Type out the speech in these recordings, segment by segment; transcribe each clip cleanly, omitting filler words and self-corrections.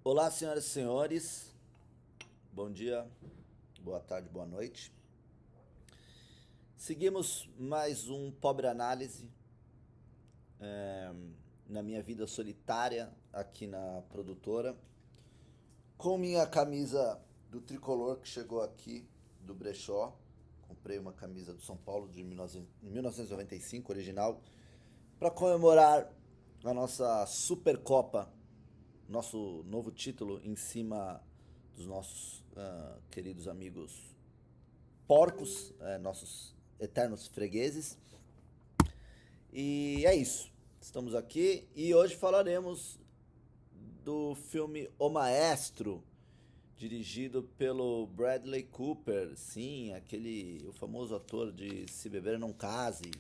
Olá, senhoras e senhores. Bom dia, boa tarde, boa noite. Seguimos mais um Pobre Análise na minha vida solitária aqui na produtora, com minha camisa do tricolor que chegou aqui do brechó. Comprei uma camisa do São Paulo de 1995, original, para comemorar a nossa Supercopa, nosso novo título em cima dos nossos queridos amigos porcos, nossos eternos fregueses. E é isso. Estamos aqui e hoje falaremos do filme O Maestro, dirigido pelo Bradley Cooper. Sim, o famoso ator de Se Beber Não Case.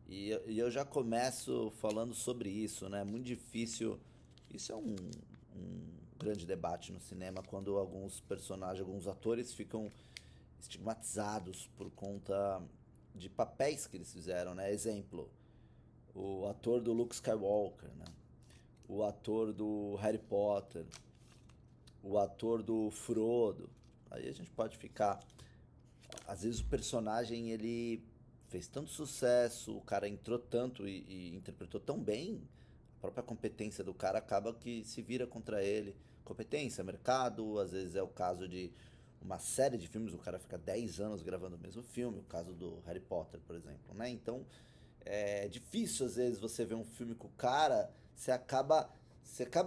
E eu já começo falando sobre isso, né? Muito difícil. Isso é um grande debate no cinema quando alguns personagens, alguns atores ficam estigmatizados por conta de papéis que eles fizeram, né? Exemplo, o ator do Luke Skywalker, né? O ator do Harry Potter, o ator do Frodo. Aí a gente pode ficar. Às vezes o personagem ele fez tanto sucesso, o cara entrou tanto e interpretou tão bem, a própria competência do cara acaba que se vira contra ele. Competência, mercado, às vezes é o caso de uma série de filmes, o cara fica 10 anos gravando o mesmo filme, o caso do Harry Potter, por exemplo, né? Então, é difícil às vezes você ver um filme com o cara, você acaba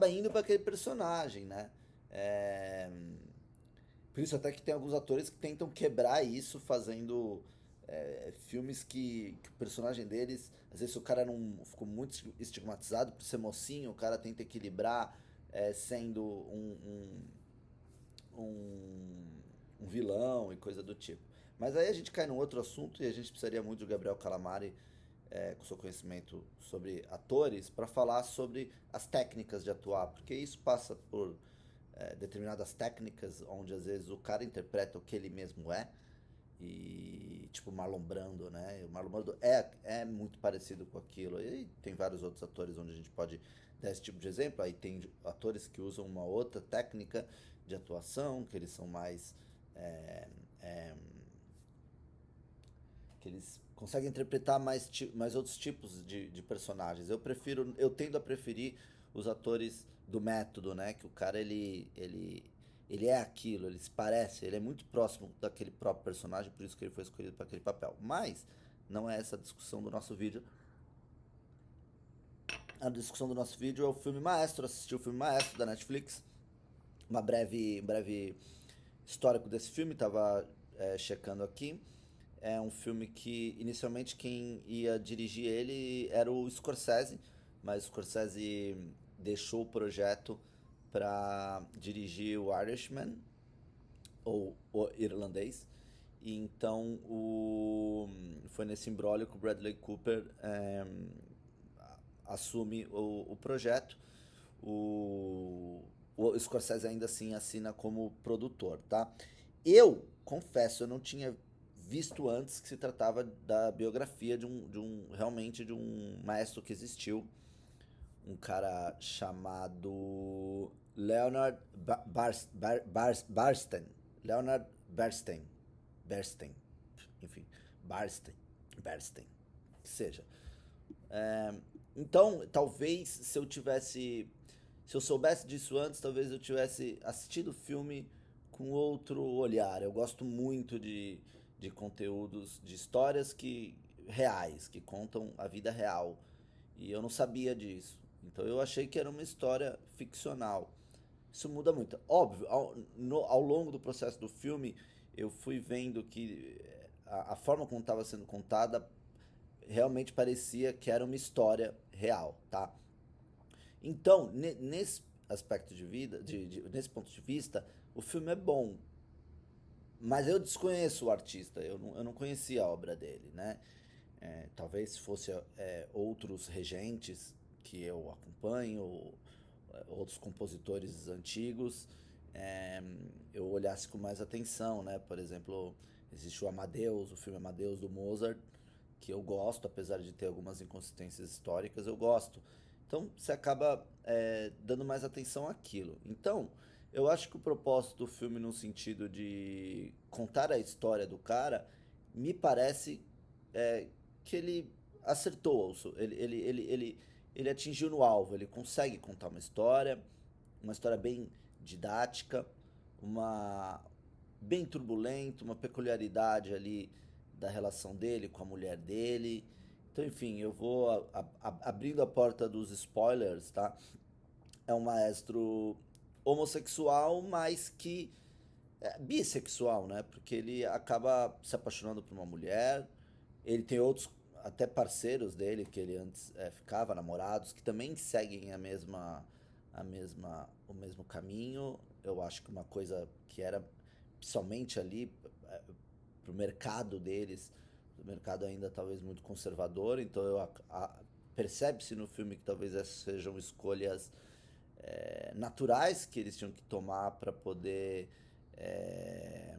indo para aquele personagem, né? É, por isso até que tem alguns atores que tentam quebrar isso fazendo filmes que o personagem deles, às vezes o cara não ficou muito estigmatizado por ser mocinho, o cara tenta equilibrar sendo um vilão e coisa do tipo. Mas aí a gente cai num outro assunto e a gente precisaria muito do Gabriel Calamari, com seu conhecimento sobre atores, para falar sobre as técnicas de atuar, porque isso passa por determinadas técnicas onde às vezes o cara interpreta o que ele mesmo é. E tipo Marlon Brando, né? O Marlon Brando é muito parecido com aquilo. E tem vários outros atores onde a gente pode dar esse tipo de exemplo. Aí tem atores que usam uma outra técnica de atuação, que eles são mais. é, é, que eles conseguem interpretar mais outros tipos de personagens. Eu tendo a preferir os atores do método, né? Que o cara ele é aquilo, ele se parece, ele é muito próximo daquele próprio personagem, por isso que ele foi escolhido para aquele papel. Mas não é essa a discussão do nosso vídeo. A discussão do nosso vídeo é o filme Maestro. Assisti o filme Maestro da Netflix. Um breve histórico desse filme, tava checando aqui. É um filme que inicialmente quem ia dirigir ele era o Scorsese, mas o Scorsese deixou o projeto para dirigir o Irishman, ou o irlandês. E então foi nesse imbróglio que o Bradley Cooper assume o projeto. O, o Scorsese ainda assim assina como produtor, tá? Eu confesso, eu não tinha visto antes que se tratava da biografia realmente de um maestro que existiu, um cara chamado Leonard Bernstein. Leonard Bernstein, enfim, Bernstein, que seja. Então, talvez se eu soubesse disso antes, talvez eu tivesse assistido o filme com outro olhar. Eu gosto muito de conteúdos, de histórias reais, que contam a vida real. E eu não sabia disso. Então eu achei que era uma história ficcional. Isso muda muito. Óbvio, ao longo do processo do filme, eu fui vendo que a forma como estava sendo contada realmente parecia que era uma história real, tá? Então, nesse aspecto de vida, nesse ponto de vista, o filme é bom, mas eu desconheço o artista, eu não conhecia a obra dele, né? Talvez se fosse outros regentes que eu acompanho, outros compositores antigos, é, eu olhasse com mais atenção, né? Por exemplo, existe o Amadeus, o filme Amadeus do Mozart, que eu gosto, apesar de ter algumas inconsistências históricas, eu gosto. Então você acaba dando mais atenção àquilo. Então, eu acho que o propósito do filme, no sentido de contar a história do cara, me parece é, que ele acertou, ele atingiu no alvo, ele consegue contar uma história bem didática, uma bem turbulenta, uma peculiaridade ali da relação dele com a mulher dele. Então, enfim, eu vou abrindo a porta dos spoilers, tá? É um maestro homossexual, mas que é bissexual, né? Porque ele acaba se apaixonando por uma mulher. Ele tem outros, até parceiros dele, que ele antes ficava, namorados, que também seguem o mesmo caminho. Eu acho que uma coisa que era somente ali pro mercado deles, o mercado ainda talvez muito conservador, então percebe-se no filme que talvez essas sejam escolhas naturais que eles tinham que tomar para poder, é,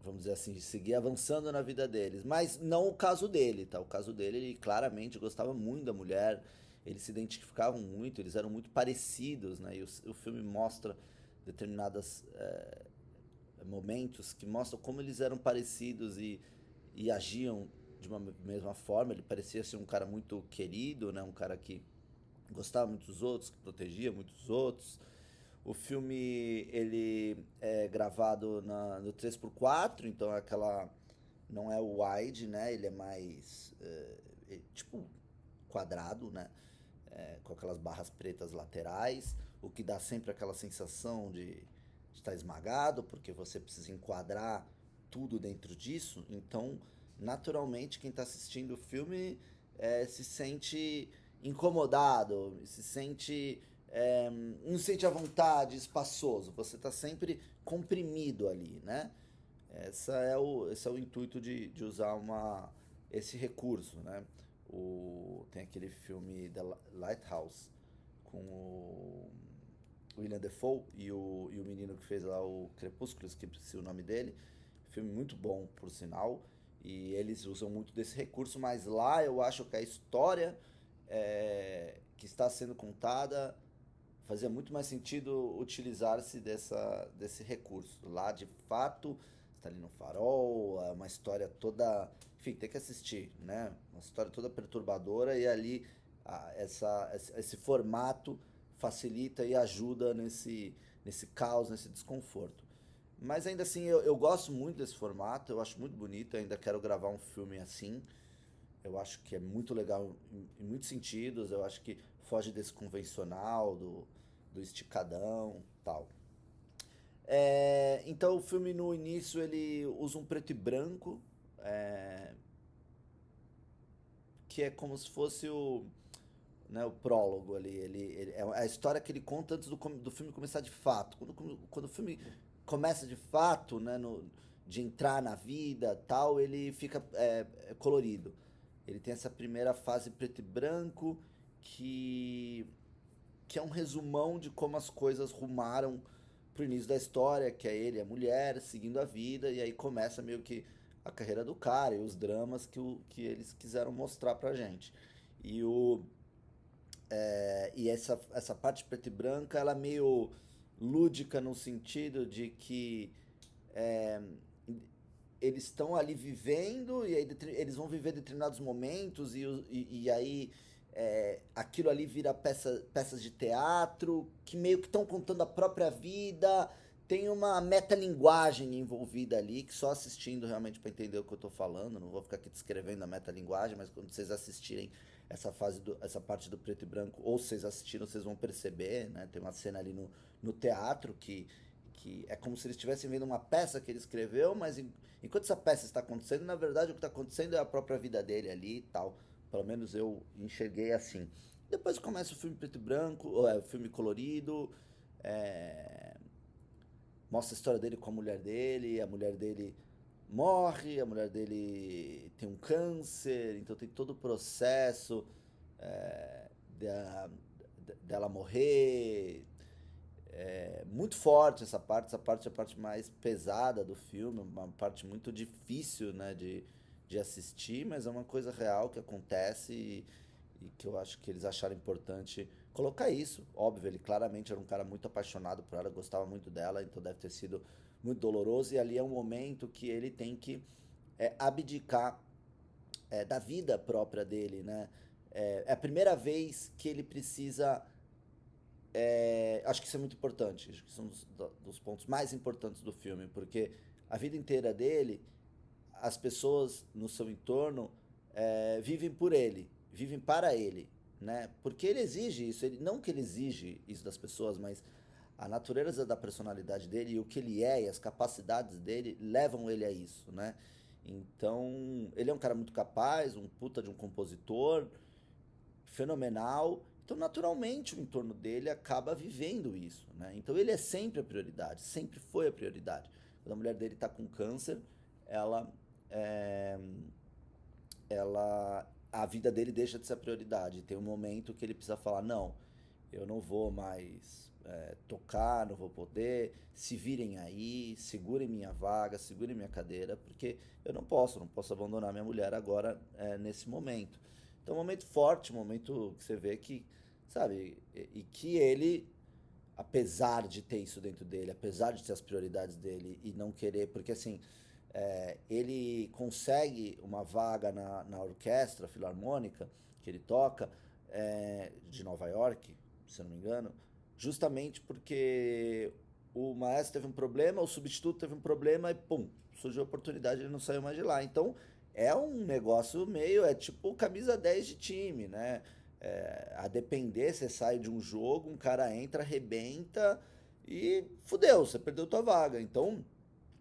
vamos dizer assim, seguir avançando na vida deles. Mas não o caso dele, tá? O caso dele, ele claramente gostava muito da mulher, eles se identificavam muito, eles eram muito parecidos, né? E o filme mostra determinados momentos que mostram como eles eram parecidos e agiam de uma mesma forma. Ele parecia ser um cara muito querido, né? Um cara que gostava muito dos outros, que protegia muito os outros. O filme ele é gravado no 3x4, então é aquela não é o wide, né? Ele é mais tipo quadrado, né? Com aquelas barras pretas laterais, o que dá sempre aquela sensação de estar esmagado, porque você precisa enquadrar tudo dentro disso. Então, naturalmente, quem está assistindo o filme se sente incomodado, se sente não se sente à vontade, espaçoso. Você está sempre comprimido ali, né? Esse é o intuito de usar esse recurso, né? Tem aquele filme The Lighthouse com o William Dafoe e o menino que fez lá o Crepúsculo, esqueci o nome dele. Filme muito bom, por sinal. E eles usam muito desse recurso, mas lá eu acho que a história que está sendo contada fazia muito mais sentido utilizar-se desse recurso. Lá, de fato, está ali no farol, é uma história toda. Enfim, tem que assistir, né? Uma história toda perturbadora e ali esse formato facilita e ajuda nesse caos, nesse desconforto. Mas ainda assim, eu gosto muito desse formato, eu acho muito bonito, eu ainda quero gravar um filme assim. Eu acho que é muito legal em muitos sentidos, eu acho que foge desse convencional, do esticadão tal. Então o filme no início ele usa um preto e branco, é, que é como se fosse o prólogo ali. É a história que ele conta antes do filme começar de fato. Quando o filme começa de fato, né, de entrar na vida tal, ele fica colorido. Ele tem essa primeira fase preto e branco que, que é um resumão de como as coisas rumaram pro início da história, que é ele e a mulher seguindo a vida, e aí começa meio que a carreira do cara e os dramas que eles quiseram mostrar pra gente. E essa parte preta e branca, ela é meio lúdica no sentido de que é, eles estão ali vivendo e aí eles vão viver determinados momentos e aí aquilo ali vira peças de teatro que meio que estão contando a própria vida. Tem uma metalinguagem envolvida ali que só assistindo realmente para entender o que eu tô falando. Não vou ficar aqui descrevendo a metalinguagem, mas quando vocês assistirem essa parte do preto e branco, ou vocês assistiram, vocês vão perceber, né? Tem uma cena ali no teatro que é como se eles estivessem vendo uma peça que ele escreveu, mas enquanto essa peça está acontecendo, na verdade o que está acontecendo é a própria vida dele ali e tal. Pelo menos eu enxerguei assim. Depois começa o filme preto e branco, o filme colorido, é, mostra a história dele com a mulher dele morre, a mulher dele tem um câncer, então tem todo o processo é, dela morrer. Muito forte essa parte é a parte mais pesada do filme, uma parte muito difícil, né, de assistir, mas é uma coisa real que acontece e que eu acho que eles acharam importante colocar isso. Óbvio, ele claramente era um cara muito apaixonado por ela, gostava muito dela, então deve ter sido muito doloroso. E ali é um momento que ele tem que abdicar da vida própria dele, né? É a primeira vez que ele precisa. Acho que isso é muito importante, acho que isso é um dos pontos mais importantes do filme, porque a vida inteira dele, as pessoas no seu entorno vivem por ele, vivem para ele, né? Porque ele exige isso, não que ele exige isso das pessoas, mas a natureza da personalidade dele e o que ele é e as capacidades dele levam ele a isso, né? Então, ele é um cara muito capaz, um puta de um compositor, fenomenal. Então, naturalmente, o entorno dele acaba vivendo isso, né? Então, ele é sempre a prioridade, sempre foi a prioridade. Quando a mulher dele está com câncer, ela, é, a vida dele deixa de ser a prioridade. Tem um momento que ele precisa falar, não, eu não vou mais tocar, não vou poder, se virem aí, segurem minha vaga, segurem minha cadeira, porque eu não posso abandonar minha mulher agora nesse momento. Então, um momento forte, um momento que você vê que, sabe, e que ele, apesar de ter isso dentro dele, apesar de ter as prioridades dele e não querer, porque assim, ele consegue uma vaga na orquestra filarmônica que ele toca, de Nova York, se eu não me engano, justamente porque o maestro teve um problema, o substituto teve um problema e pum, surgiu a oportunidade, ele não saiu mais de lá. Então é um negócio meio, é tipo camisa 10 de time, né? A depender, você sai de um jogo, um cara entra, arrebenta e fudeu, você perdeu tua vaga. Então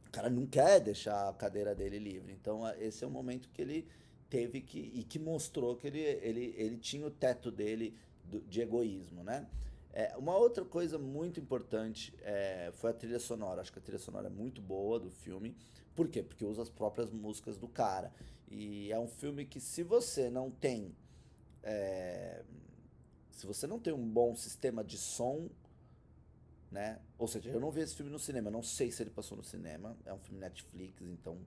o cara não quer deixar a cadeira dele livre. Então, esse é o momento que ele teve que. E que mostrou que ele tinha o teto dele de egoísmo, né? Uma outra coisa muito importante foi a trilha sonora. Acho que a trilha sonora é muito boa do filme. Por quê? Porque usa as próprias músicas do cara. E é um filme que, se você não tem. é, Se você não tem um bom sistema de som, né? Ou seja, eu não vi esse filme no cinema, não sei se ele passou no cinema. É um filme Netflix, então,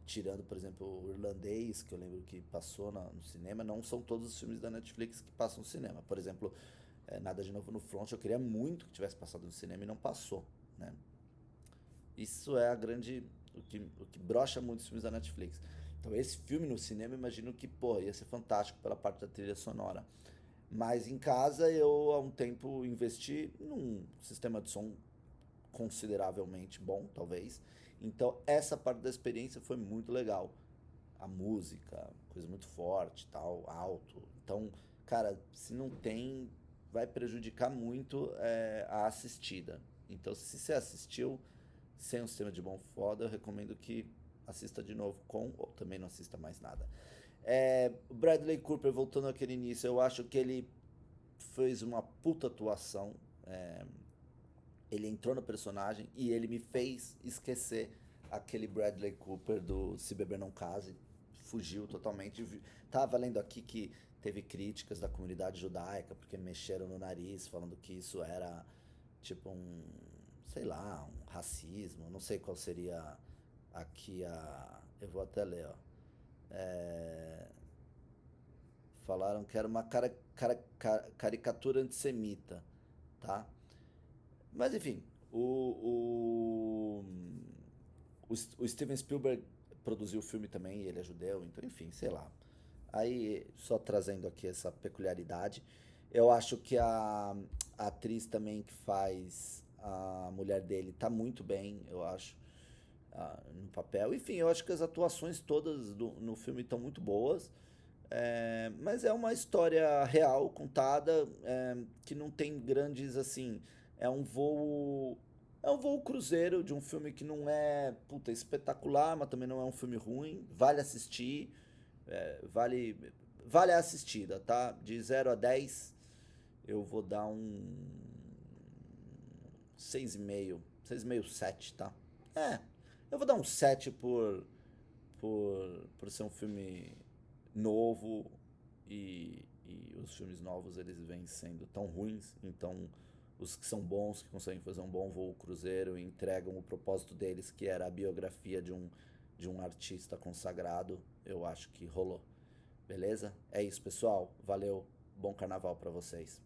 tirando, por exemplo, o Irlandês, que eu lembro que passou no cinema, não são todos os filmes da Netflix que passam no cinema. Por exemplo, Nada de Novo no Front, eu queria muito que tivesse passado no cinema e não passou, né? Isso é a grande. O que brocha muito os filmes da Netflix. Então, esse filme no cinema, eu imagino que, pô, ia ser fantástico pela parte da trilha sonora. Mas em casa eu há um tempo investi num sistema de som consideravelmente bom, talvez. Então essa parte da experiência foi muito legal. A música, coisa muito forte, tal, alto. Então, cara, se não tem, vai prejudicar muito a assistida. Então, se você assistiu sem um sistema de bom foda, eu recomendo que assista de novo com, ou também não assista mais nada. O Bradley Cooper, voltando àquele início, eu acho que ele fez uma puta atuação. Ele entrou no personagem e ele me fez esquecer aquele Bradley Cooper do Se Beber Não Case. Fugiu totalmente. Tava lendo aqui que teve críticas da comunidade judaica porque mexeram no nariz, falando que isso era tipo sei lá, um racismo. Não sei qual seria aqui a. Eu vou até ler, ó. É, Falaram que era uma caricatura antissemita, tá? Mas enfim, o Steven Spielberg produziu o filme também, e ele é judeu, então enfim, sei lá. Aí, só trazendo aqui essa peculiaridade, eu acho que a atriz também que faz a mulher dele tá muito bem, eu acho, no papel. Enfim, eu acho que as atuações todas no filme estão muito boas. Mas é uma história real, contada, que não tem grandes, assim, é um voo, é um voo cruzeiro de um filme que não é, puta, espetacular, mas também não é um filme ruim, vale assistir, vale, vale a assistida, tá? De 0 a 10, eu vou dar um 6,5, 6,5, 7, tá? Eu vou dar um 7 por ser um filme novo e os filmes novos eles vêm sendo tão ruins, então os que são bons, que conseguem fazer um bom voo cruzeiro e entregam o propósito deles, que era a biografia de um artista consagrado, eu acho que rolou. Beleza? É isso, pessoal. Valeu. Bom carnaval para vocês.